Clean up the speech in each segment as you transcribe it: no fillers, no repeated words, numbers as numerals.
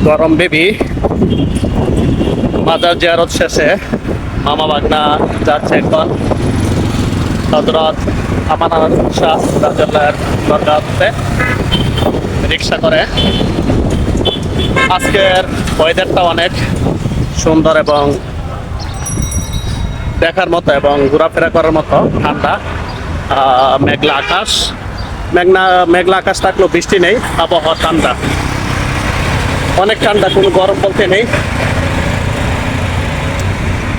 গরম বেবি মাজার জিয়ারত শেষে মামা বাগনা যাচ্ছে এখন হযরত আমানত শাহ রাদিয়াল্লাহু দরগাতে রিক্সা করে। আজকের ওয়েদারটা অনেক সুন্দর এবং দেখার মতো এবং ঘোরাফেরা করার মতো। ঠান্ডা, মেঘলা আকাশ, মেঘলা আকাশ থাকলেও বৃষ্টি নেই, আবহাওয়া ঠান্ডা, অনেক ঠান্ডা, কোনো গরম বলতে নেই।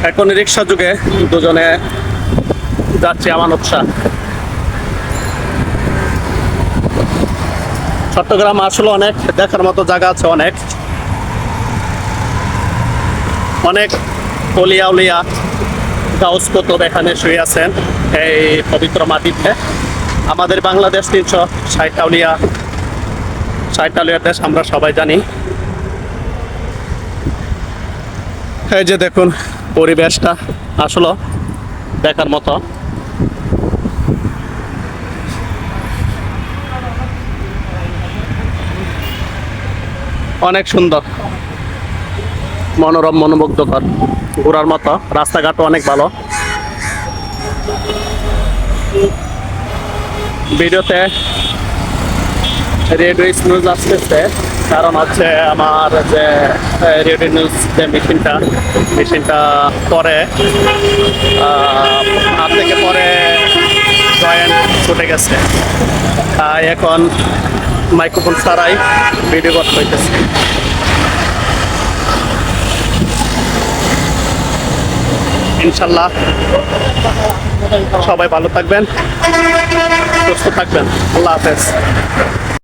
এখন রিক্সা যুগে দুজনে যাচ্ছি আমানত শাহ। চট্টগ্রাম আসলে অনেক দেখার মতো জায়গা আছে, অনেক অনেক অলিয়া উলিয়া গাউস কুতুব এখানে শুয়ে আছেন এই পবিত্র মাটিতে। আমাদের বাংলাদেশ 360 আউলিয়ার দেশ, আমরা সবাই জানি। এই যে দেখুন পরিবেশটা আসলে দেখার মতো। অনেক সুন্দর, মনোরম, মনোমুগ্ধকর, ঘোরার মতো। রাস্তাঘাটও অনেক ভালো। ভিডিওতে রেডিও নিউজ আসতেছে, কারণ হচ্ছে আমার যে রেডিও নিউজ যে মেশিনটা পরে হাত থেকে পরে জয়েন্ট ছুটে গেছে, তাই এখন মাইক্রোফোন ছাড়াই ভিডিও করতে হইতেছে। ইনশাল্লাহ সবাই ভালো থাকবেন, সুস্থ থাকবেন। আল্লাহ হাফেজ।